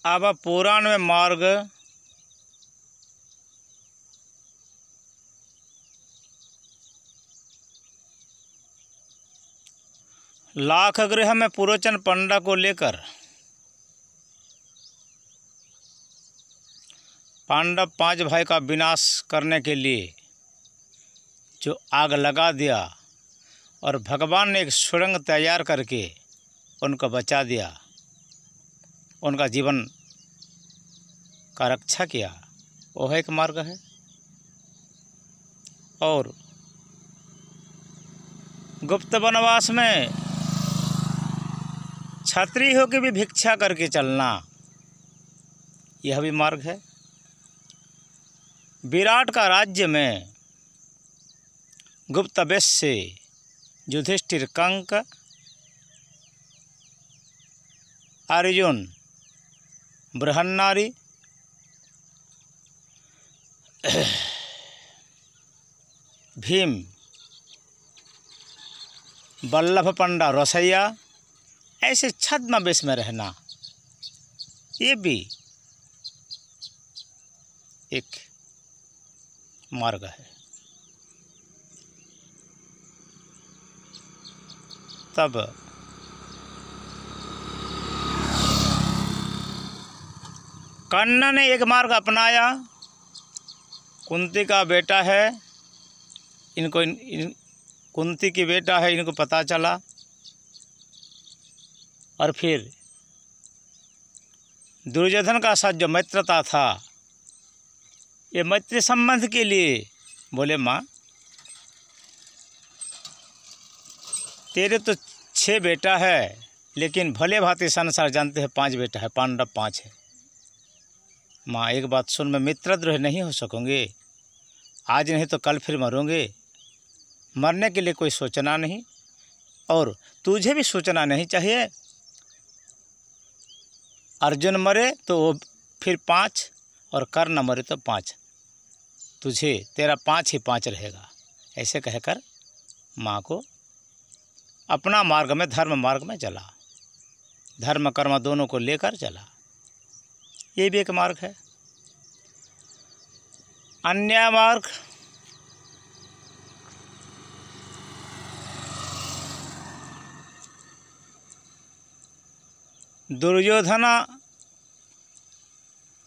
अब पुराण में मार्ग लाख गृह में पुरोचन पंडा को लेकर पांडव 5 भाई का विनाश करने के लिए जो आग लगा दिया और भगवान ने एक सुरंग तैयार करके उनको बचा दिया, उनका जीवन का रक्षा किया, वह एक मार्ग है। और गुप्त वनवास में क्षत्रिय होकर भी भिक्षा करके चलना, यह भी मार्ग है। विराट का राज्य में गुप्त वेश से युधिष्ठिर, कंक, अर्जुन, बृहन्नारी, भीम, वल्लभ पंडा रसैया, ऐसे छद्म वेश में रहना, ये भी एक मार्ग है। तब कर्ण ने एक मार्ग अपनाया। कुंती का बेटा है, इनको कुंती की बेटा है, इनको पता चला और फिर दुर्योधन का साथ जो मित्रता था, ये मैत्री संबंध के लिए बोले, माँ तेरे तो 6 बेटा है, लेकिन भले भांति संसार जानते हैं 5 बेटा है, पांडव 5 है। माँ एक बात सुन, मैं मित्रद्रोह नहीं हो सकूँगी, आज नहीं तो कल फिर मरूँगे, मरने के लिए कोई सोचना नहीं, और तुझे भी सोचना नहीं चाहिए। अर्जुन मरे तो वो फिर 5 और कर्ण मरे तो 5, तुझे तेरा 5 ही 5 रहेगा। ऐसे कहकर माँ को अपना मार्ग में, धर्म मार्ग में चला, धर्म कर्म दोनों को लेकर चला, ये भी एक मार्ग है। अन्य मार्ग दुर्योधन,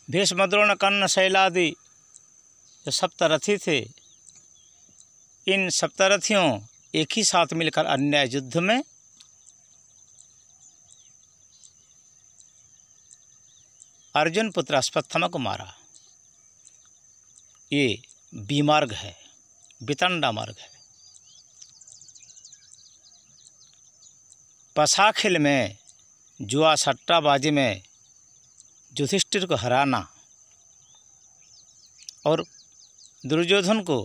भीष्म, द्रोण, कर्ण, शैलादि जो सप्तरथी थे, इन सप्तरथियों एक ही साथ मिलकर अन्याय युद्ध में अर्जुन पुत्र अश्वत्थामा को मारा। ये बीमार्ग है, वितंडा मार्ग है। पसाखिल में जुआ सट्टाबाजी में युधिष्ठिर को हराना और दुर्योधन को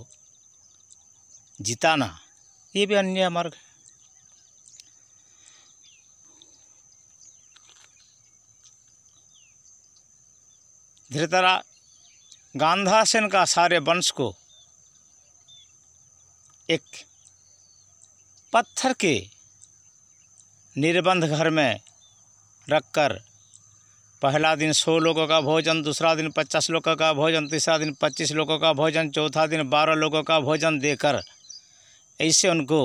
जिताना, ये भी अन्य मार्ग है। गांधासेन का सारे वंश को एक पत्थर के निर्बंध घर में रखकर पहला दिन 100 लोगों का भोजन, दूसरा दिन 50 लोगों का भोजन, तीसरा दिन 25 लोगों का भोजन, चौथा दिन 12 लोगों का भोजन देकर ऐसे उनको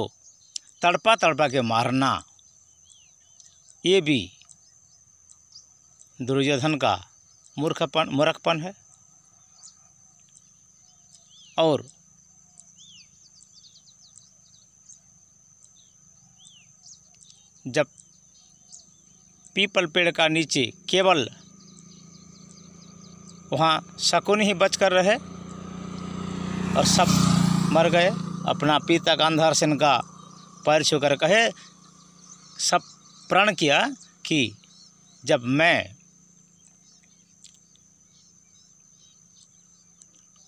तड़पा तड़पा के मारना, ये भी दुर्योधन का मूर्खपन है। और जब पीपल पेड़ का नीचे केवल वहाँ शकुनी ही बच कर रहे और सब मर गए, अपना पिता गांधारसेन का पैर छूकर कहे, सब प्रण किया कि जब मैं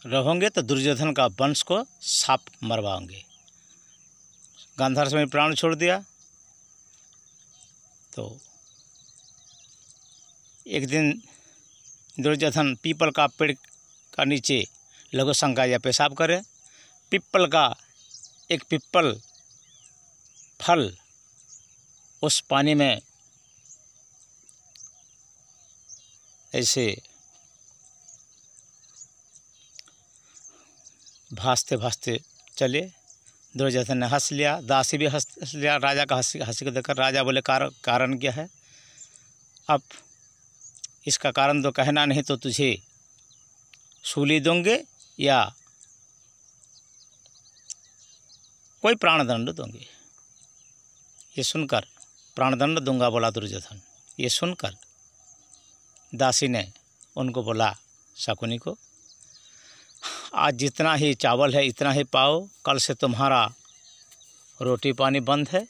रहोगे तो दुर्योधन का वंश को साप मरवाओगे। गांधारसेन ने प्राण छोड़ दिया। तो एक दिन दुर्योधन पीपल का पेड़ का नीचे लघु शंका या पेशाब करे, पीपल का एक पीपल फल उस पानी में ऐसे भासते भासते चले। दुर्योधन ने हंस लिया, दासी भी हंस लिया राजा का हंसी को देखकर। राजा बोले कारण क्या है? अब इसका कारण तो कहना नहीं तो तुझे सूली दूंगे या कोई प्राणदंड दूंगे। ये सुनकर प्राणदंड दूंगा बोला दुर्योधन। ये सुनकर दासी ने उनको बोला, शकुनी को, आज जितना ही चावल है इतना ही पाओ, कल से तुम्हारा रोटी पानी बंद है।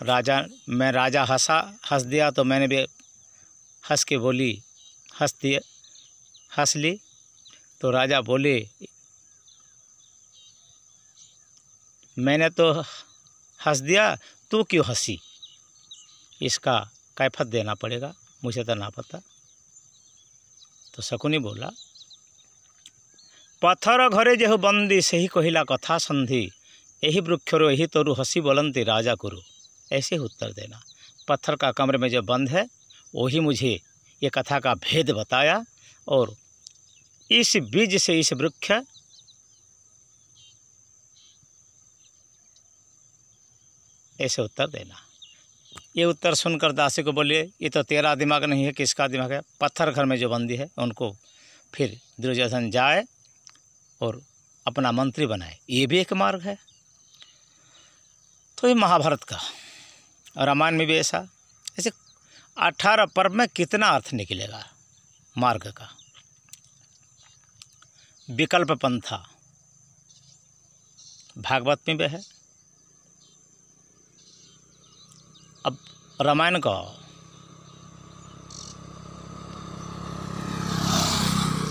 राजा हंस दिया तो मैंने भी हंस के बोली, हंस ली। तो राजा बोले, मैंने तो हंस दिया, तू क्यों हंसी? इसका कैफियत देना पड़ेगा, मुझे तो ना पता। तो शकुनी बोला, पत्थर घरे जेहु बंदी सही कहिला कथा संधि, यही वृक्षरो यही तरु हंसी बोलंती राजा गुरु। ऐसे उत्तर देना। पत्थर का कमरे में जो बंद है वही मुझे ये कथा का भेद बताया, और इस बीज से इस वृक्ष ऐसे उत्तर देना। ये उत्तर सुनकर दासी को बोलिए, ये तो तेरा दिमाग नहीं है, किसका दिमाग है? पत्थर घर में जो बंदी है उनको फिर दुर्योधन जाए और अपना मंत्री बनाए, ये भी एक मार्ग है। तो ये महाभारत का, रामायण में भी ऐसा। ऐसे 18 पर्व में कितना अर्थ निकलेगा मार्ग का। विकल्प पंथा भागवत में भी है। अब रामायण का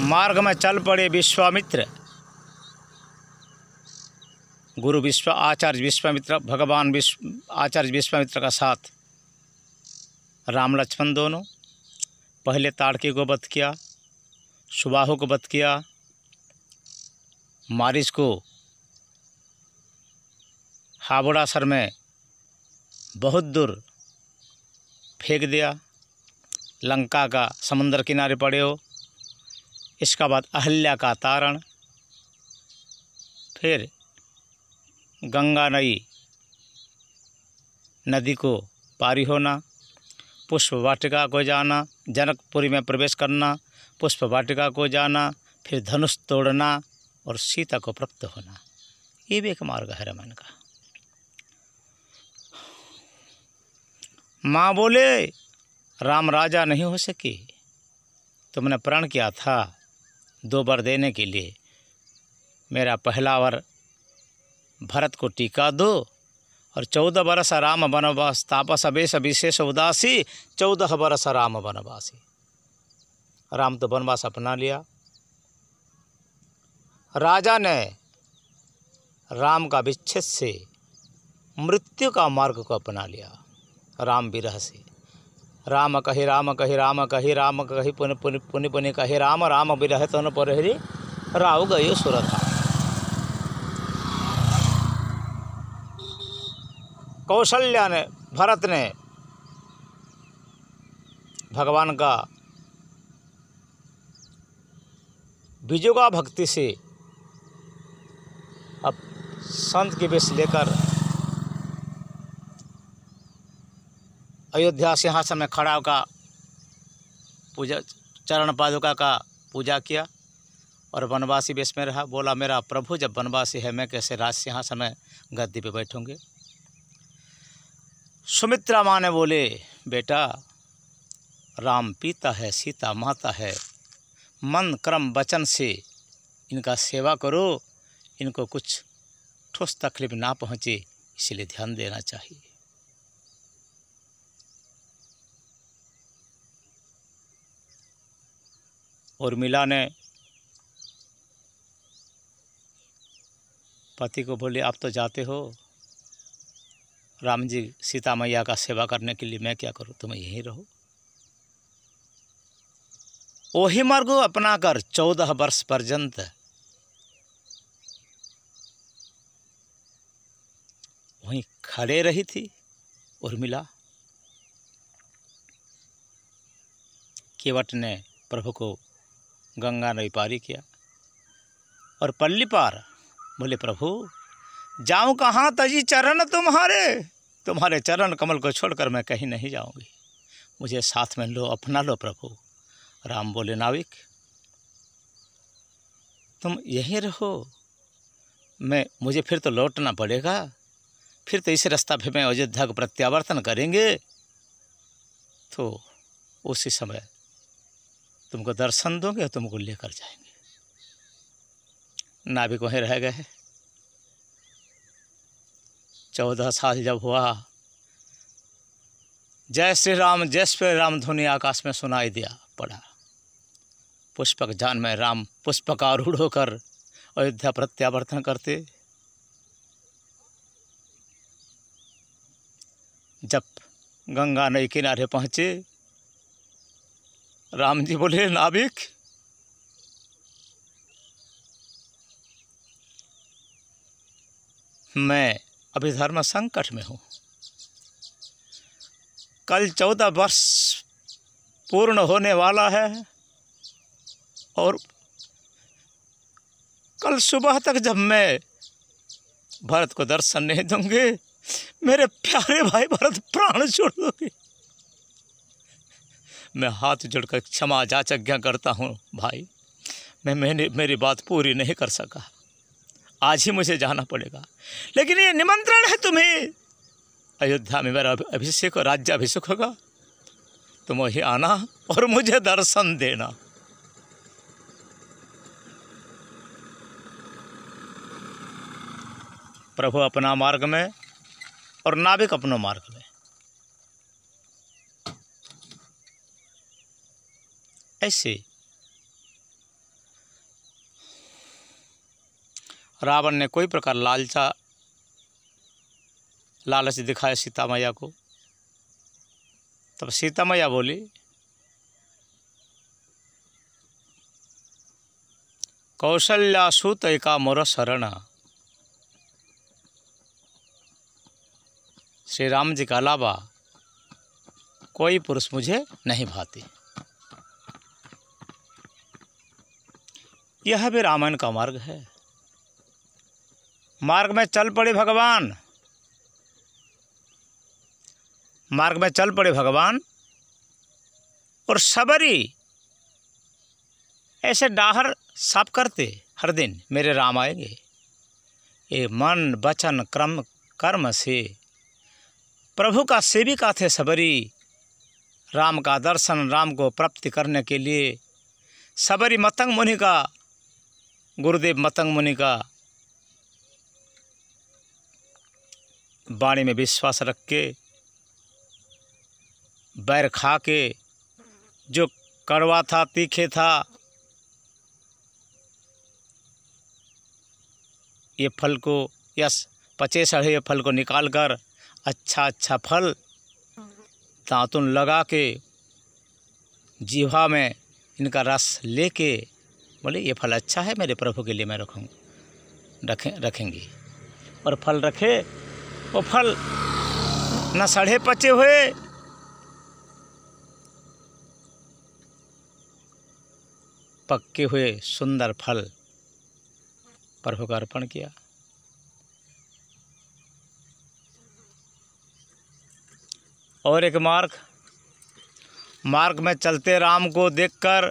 मार्ग में चल पड़े विश्वामित्र, गुरु आचार्य विश्वामित्र, भगवान आचार्य विश्वामित्र का साथ राम लक्ष्मण दोनों। पहले ताड़की को वध किया, सुबाहु को वध किया, मारीच को हावड़ासर में बहुत दूर फेंक दिया, लंका का समुद्र किनारे पड़े हो। इसका बाद अहल्या का तारण, फिर गंगा नदी को पारी होना, पुष्प वाटिका को जाना, जनकपुरी में प्रवेश करना, पुष्प वाटिका को जाना, फिर धनुष तोड़ना और सीता को प्राप्त होना। ये भी एक मार्ग है रामायण का। माँ बोले, राम राजा नहीं हो सके, तुमने प्रण किया था 2 वर देने के लिए। मेरा पहला वर भरत को टीका दो, और 14 बरस राम वनवास तापस अवेश विशेष उदासी, 14 बरस राम वनवासी। राम तो वनवास अपना लिया। राजा ने राम का विच्छेद से मृत्यु का मार्ग को अपना लिया। राम विरह से, राम कहि राम कहि राम कहि राम कहि पुनि पुनि पुनि पुनि कहि राम, राम विरह तन परहरि राव गयो सुरथा। कौशल्या ने, भरत ने भगवान का विजोगा भक्ति से अब संत के वेश लेकर अयोध्या सिंहासन में खड़ा होकर पूजा, चरण पादुका का पूजा किया और वनवासी वेश में रहा। बोला, मेरा प्रभु जब वनवासी है, मैं कैसे राज सिंहासन में गद्दी पे बैठूंगे। सुमित्रा माँ ने बोले, बेटा, राम पिता है, सीता माता है, मन क्रम वचन से इनका सेवा करो, इनको कुछ ठोस तकलीफ ना पहुँचे, इसलिए ध्यान देना चाहिए। उर्मिला ने पति को बोले, आप तो जाते हो राम जी सीता मैया का सेवा करने के लिए, मैं क्या करूं, तुम यहीं रहो। वही मार्ग अपना कर 14 वर्ष पर्यंत वहीं खड़े रही थी उर्मिला। केवट ने प्रभु को गंगा नदी पारी किया और पल्ली पार। बोले प्रभु जाऊं कहाँ, तजी चरण तुम्हारे चरण कमल को छोड़कर मैं कहीं नहीं जाऊंगी, मुझे साथ में लो, अपना लो प्रभु। राम बोले नाविक तुम यहीं रहो, मुझे फिर तो लौटना पड़ेगा, फिर तो इस रास्ता पे मैं अयोध्या को प्रत्यावर्तन करेंगे, तो उसी समय तुमको दर्शन दोगे और तुमको लेकर जाएंगे। नाविक वहीं रह गए। 14 साल जब हुआ, जय श्री राम ध्वनि आकाश में सुनाई दिया पड़ा। पुष्पक जान में राम पुष्पक आरूढ़ होकर अयोध्या प्रत्यावर्तन करते। जब गंगा नदी किनारे पहुँचे, राम जी बोले नाविक मैं अभी धर्म संकट में हूँ, कल 14 वर्ष पूर्ण होने वाला है और कल सुबह तक जब मैं भरत को दर्शन नहीं दूंगे, मेरे प्यारे भाई भरत प्राण छोड़ दोगे। मैं हाथ जोड़कर क्षमा याचना करता हूँ भाई, मेरी बात पूरी नहीं कर सका, आज ही मुझे जाना पड़ेगा, लेकिन ये निमंत्रण है तुम्हें, अयोध्या में मेरा अभिषेक और राज्याभिषेक होगा, तुम वहीं आना और मुझे दर्शन देना। प्रभु अपना मार्ग में और नाविक अपना मार्ग में। ऐसे रावण ने कोई प्रकार लालच दिखाया सीता मैया को। तब सीता मैया बोली कौशल्या सुत एका मोर शरण। श्री राम जी का अलावा कोई पुरुष मुझे नहीं भाती। यह भी रामायण का मार्ग है। मार्ग में चल पड़े भगवान, मार्ग में चल पड़े भगवान और सबरी ऐसे डाहर साफ करते हर दिन मेरे राम आएंगे। ये मन वचन कर्म से प्रभु का सेविका थे सबरी। राम का दर्शन, राम को प्राप्ति करने के लिए सबरी मतंग मुनि का, गुरुदेव मतंग मुनि का वाणी में विश्वास रख के, बैर खा के, जो कड़वा था तीखे था, ये फल को यस पचे सड़े फल को निकाल कर अच्छा फल दांतुन लगा के जीवा में इनका रस लेके बोले ये फल अच्छा है, मेरे प्रभु के लिए मैं रखेंगे। और फल रखे, वो फल न सड़े पचे हुए, पक्के हुए सुंदर फल प्रभु का अर्पण किया। और एक मार्ग में चलते राम को देखकर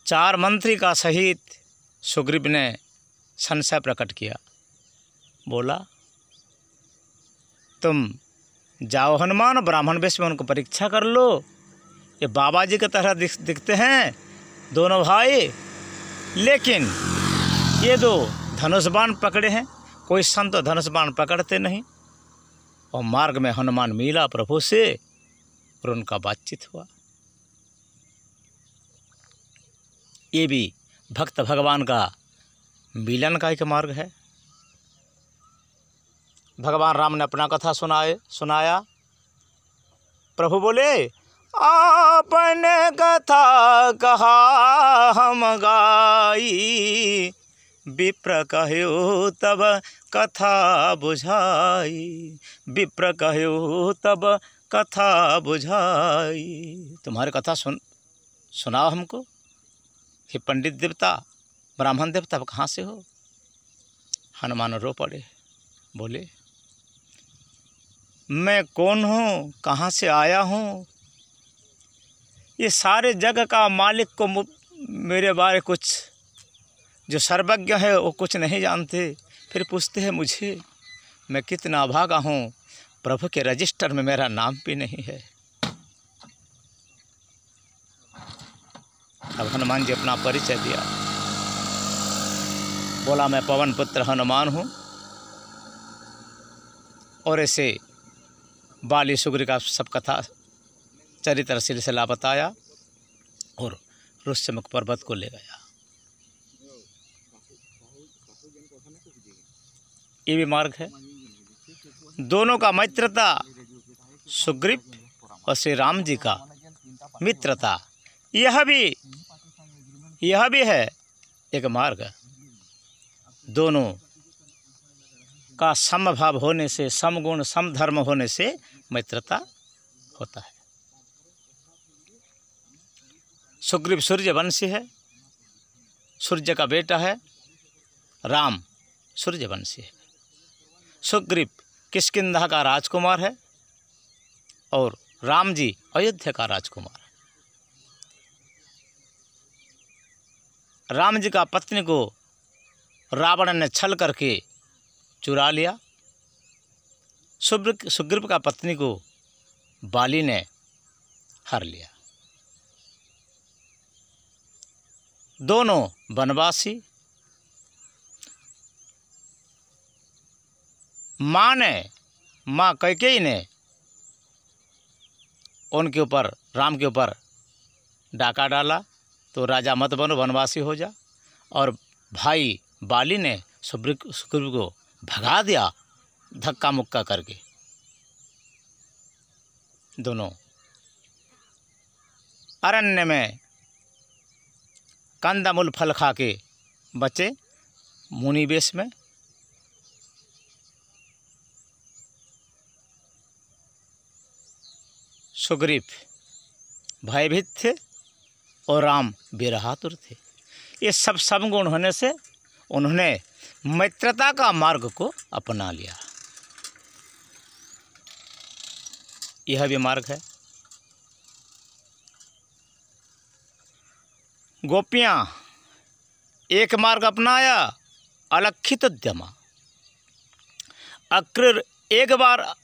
4 मंत्री का सहित सुग्रीव ने संशय प्रकट किया। बोला तुम जाओ हनुमान, ब्राह्मण वेश में उनको परीक्षा कर लो, ये बाबा जी की तरह दिखते हैं दोनों भाई, लेकिन ये 2 धनुष बाण पकड़े हैं, कोई संत धनुष बाण पकड़ते नहीं। और मार्ग में हनुमान मिला प्रभु से और उनका बातचीत हुआ। ये भी भक्त भगवान का मिलन का एक मार्ग है। भगवान राम ने अपना कथा सुनाया। प्रभु बोले आपने कथा कहा हम गाई, विप्र कहो तब कथा बुझाई, विप्र कहो तब कथा बुझाई। तुम्हारी कथा सुनाओ हमको। हे पंडित देवता, ब्राह्मण देवता, कहाँ से हो? हनुमान रो पड़े, बोले मैं कौन हूँ, कहाँ से आया हूँ? ये सारे जग का मालिक को मेरे बारे कुछ, जो सर्वज्ञ है वो कुछ नहीं जानते, फिर पूछते हैं मुझे। मैं कितना अभागा हूँ, प्रभु के रजिस्टर में मेरा नाम भी नहीं है। अब हनुमान जी अपना परिचय दिया, बोला मैं पवन पुत्र हनुमान हूँ। और ऐसे बाली सुग्रीव का सब कथा चरित्र सिलसिला बताया और ऋष्यमुख पर्वत को ले गया। ये भी मार्ग है। दोनों का मित्रता, सुग्रीव और श्री राम जी का मित्रता, यह भी है एक मार्ग। दोनों का समभाव होने से, समगुण समधर्म होने से मित्रता होता है। सुग्रीव सूर्यवंशी है, सूर्य का बेटा है। राम सूर्यवंशी है। सुग्रीव किष्किंधा का राजकुमार है और राम जी अयोध्या का राजकुमार है। राम जी का पत्नी को रावण ने छल करके चुरा लिया। सुग्रीव का पत्नी को बाली ने हर लिया। दोनों वनवासी। माँ कैकेयी ने उनके ऊपर, राम के ऊपर डाका डाला तो राजा मत बनो, वनवासी हो जा। और भाई बाली ने सुग्रीव को भगा दिया धक्का मुक्का करके। दोनों अरण्य में कंदमूल फल खा के बचे मुनि वेश में। सुग्रीव भयभीत थे और राम बेरहातुर थे। ये सब समगुण होने से उन्होंने मित्रता का मार्ग को अपना लिया। यह भी मार्ग है। गोपियाँ एक मार्ग अपनाया, अलक्षित उद्यमा। अक्रूर एक बार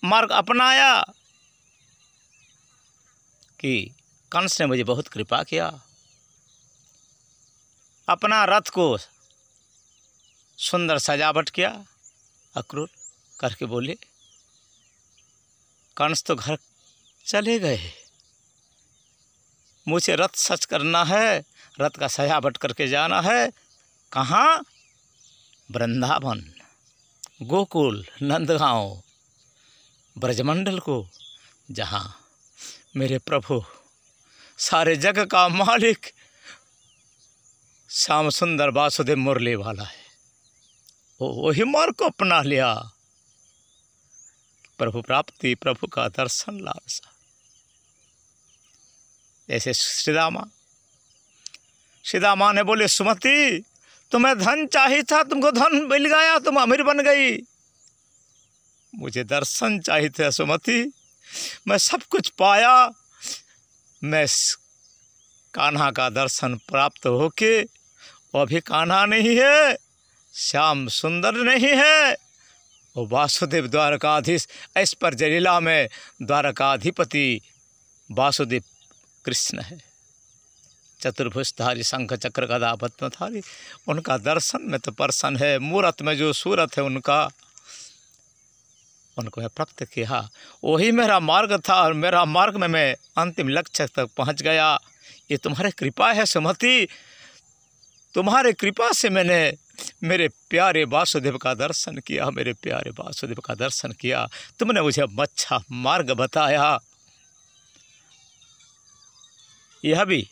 मार्ग अपनाया कि कंस ने मुझे बहुत कृपा किया। अपना रथ को सुंदर सजावट किया अक्रूर करके बोले, कंस तो घर चले गए, मुझे रथ सच करना है, रथ का सजावट करके जाना है। कहाँ? वृंदावन, गोकुल, नंदगांव, ब्रजमंडल को, जहाँ मेरे प्रभु सारे जग का मालिक श्याम सुंदर वासुदेव मुरली वाला है। वही मार्ग को अपना लिया। प्रभु प्राप्ति, प्रभु का दर्शन लालसा। ऐसे सीता माँ ने बोले, सुमति तुम्हें धन चाहिए था, तुमको धन मिल गया, तुम अमीर बन गई। मुझे दर्शन चाहिए थे सुमति, मैं सब कुछ पाया। मैं कान्हा का दर्शन प्राप्त होके, वो अभी कान्हा नहीं है, श्याम सुंदर नहीं है, वो वासुदेव द्वारकाधीश, इस पर जलीला में द्वारकाधिपति वासुदेव कृष्ण है। चतुर्भुजधारी, शंख चक्र गदा पद्मधारी, उनका दर्शन में तो प्रसन्न है। मूरत में जो सूरत है उनका, उनको मैं प्राप्त किया। वही मेरा मार्ग था और मेरा मार्ग में मैं अंतिम लक्ष्य तक पहुंच गया। ये तुम्हारी कृपा है सुमति, तुम्हारे कृपा से मैंने मेरे प्यारे वासुदेव का दर्शन किया, मेरे प्यारे वासुदेव का दर्शन किया। तुमने मुझे अच्छा मार्ग बताया। यह भी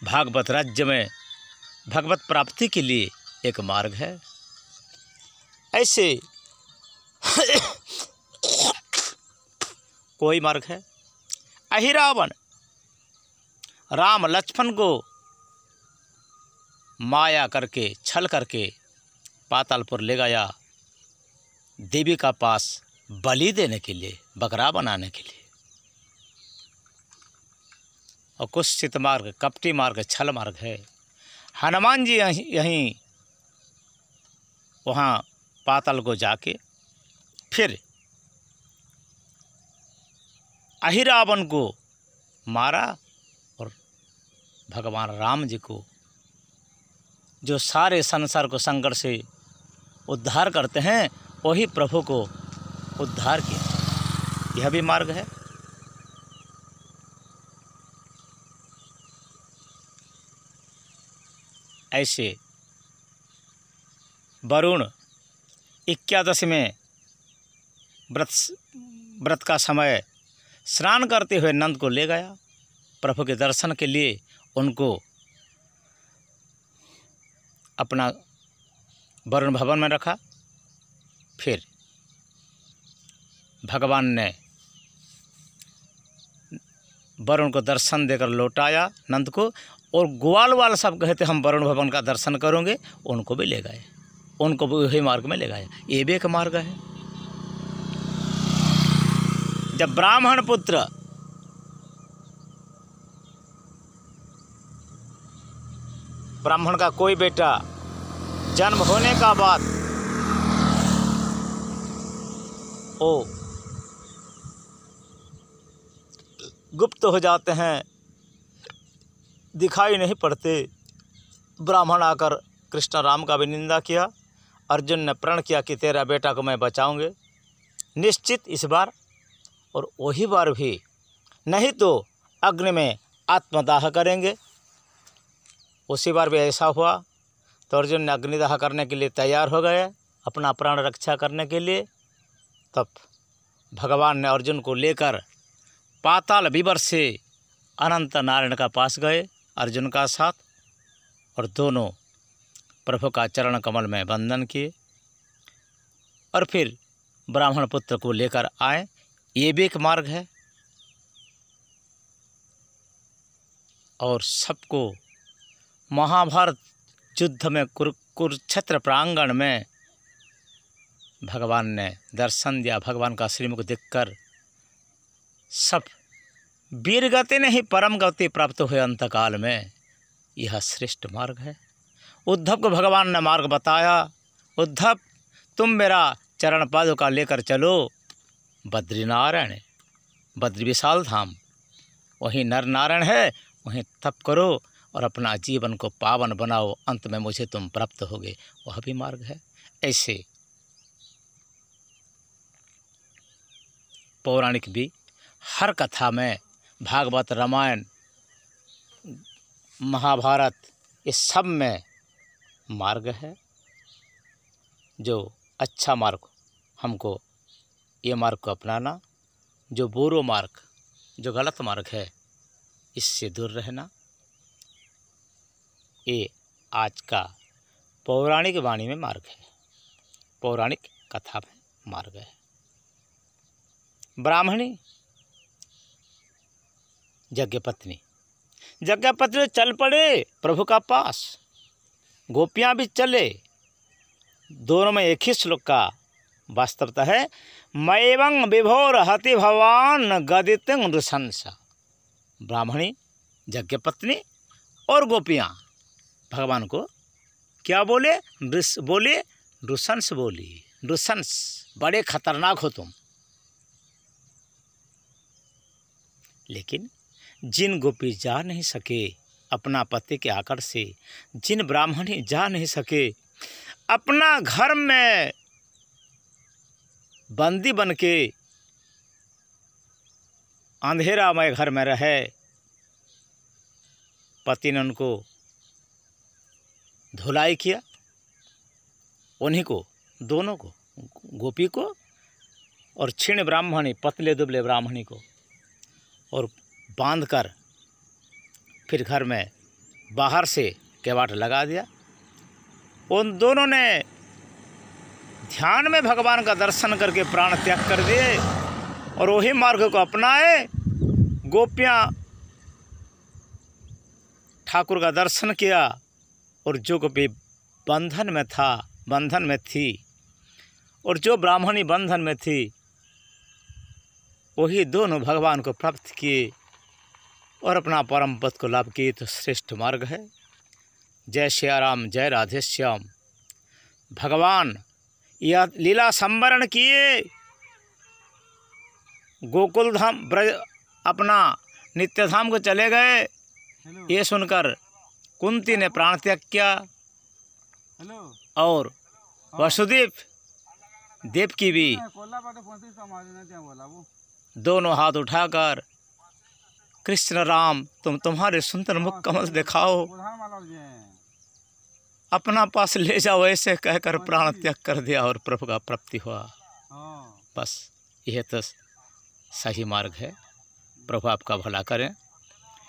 भागवत राज्य में भगवत प्राप्ति के लिए एक मार्ग है। ऐसे कोई मार्ग है। अहिरावण राम लक्ष्मण को माया करके, छल करके पातालपुर ले गया देवी का पास बलि देने के लिए, बकरा बनाने के लिए। और कुत्सित मार्ग, कपटी मार्ग, छल मार्ग है। हनुमान जी यहीं वहाँ पाताल को जाके फिर अहिरावण को मारा और भगवान राम जी को, जो सारे संसार को संकट से उद्धार करते हैं, वही प्रभु को उद्धार किया। यह भी मार्ग है। ऐसे वरुण 21 में व्रत का समय स्नान करते हुए नंद को ले गया प्रभु के दर्शन के लिए। उनको अपना वरुण भवन में रखा। फिर भगवान ने वरुण को दर्शन देकर लौटाया नंद को, और ग्वाल वाल सब कहते हम वरुण भवन का दर्शन करेंगे, उनको भी ले गए, उनको भी वही मार्ग में ले गए। ये भी एक मार्ग है। जब ब्राह्मण पुत्र ब्राह्मण का कोई बेटा जन्म होने का बाद वो गुप्त हो जाते हैं, दिखाई नहीं पड़ते। ब्राह्मण आकर कृष्ण राम का भी निंदा किया। अर्जुन ने प्रण किया कि तेरा बेटा को मैं बचाऊंगे निश्चित इस बार, और वही बार भी नहीं तो अग्नि में आत्मदाह करेंगे। उसी बार भी ऐसा हुआ तो अर्जुन ने अग्निदाह करने के लिए तैयार हो गए, अपना प्राण रक्षा करने के लिए। तब भगवान ने अर्जुन को लेकर पाताल विवर से अनंत नारायण का पास गए अर्जुन का साथ, और दोनों प्रभु का चरण कमल में वंदन किए और फिर ब्राह्मण पुत्र को लेकर आए। ये भी एक मार्ग है। और सबको महाभारत युद्ध में कुरुक्षेत्र प्रांगण में भगवान ने दर्शन दिया। भगवान का श्रीमुख देखकर सब वीर गति नहीं परम गति प्राप्त हुए अंतकाल में। यह श्रेष्ठ मार्ग है। उद्धव को भगवान ने मार्ग बताया, उद्धव तुम मेरा चरण पादुका लेकर चलो बद्रीनारायण, बद्री विशाल धाम, वहीं नर नारायण है, वहीं तप करो और अपना जीवन को पावन बनाओ, अंत में मुझे तुम प्राप्त होगे। वह भी मार्ग है। ऐसे पौराणिक भी हर कथा में, भागवत, रामायण, महाभारत, इस सब में मार्ग है। जो अच्छा मार्ग हमको ये मार्ग को अपनाना, जो बुरा मार्ग, जो गलत मार्ग है, इससे दूर रहना। ये आज का पौराणिक वाणी में मार्ग है, पौराणिक कथा में मार्ग है। ब्राह्मणी यज्ञपत्नी चल पड़े प्रभु का पास, गोपियाँ भी चले। दोनों में एक ही श्लोक का वास्तवता है। मैवं विभोर हति भवान गदित नृशंस। ब्राह्मणी, यज्ञपत्नी और गोपियाँ भगवान को क्या बोले? नृशंस बोली। नृशंस, बड़े खतरनाक हो तुम। लेकिन जिन गोपी जा नहीं सके अपना पति के आकड़ से, जिन ब्राह्मणी जा नहीं सके अपना घर में बंदी बन के अंधेरामय घर में रहे, पति ने उनको धुलाई किया, उन्हीं को, दोनों को, गोपी को और क्षीण ब्राह्मणी, पतले दुबले ब्राह्मणी को, और बांधकर फिर घर में बाहर से केवाट लगा दिया। उन दोनों ने ध्यान में भगवान का दर्शन करके प्राण त्याग कर दिए। और वही मार्ग को अपनाए। गोपियाँ ठाकुर का दर्शन किया और जो गोपी बंधन में थी और जो ब्राह्मणी बंधन में थी, वही दोनों भगवान को प्राप्त किए और अपना परम पद को लाभ किए। तो श्रेष्ठ मार्ग है। जय सिया राम, जय राधे श्याम। भगवान यह लीला संवरण किए, गोकुल धाम ब्रज अपना नित्य धाम को चले गए। ये सुनकर कुंती ने प्राण त्याग किया और वसुदेव देवकी भी दोनों हाथ उठाकर कृष्ण राम तुम्हारे सुंदर मुख कमल दिखाओ, अपना पास ले जाओ, ऐसे कहकर प्राण त्याग कर दिया और प्रभु का प्राप्ति हुआ। बस यह तो सही मार्ग है। प्रभु आपका भला करें।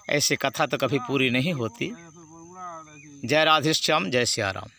ऐसी कथा तो कभी पूरी नहीं होती। जय राधे श्याम, जय सिया राम।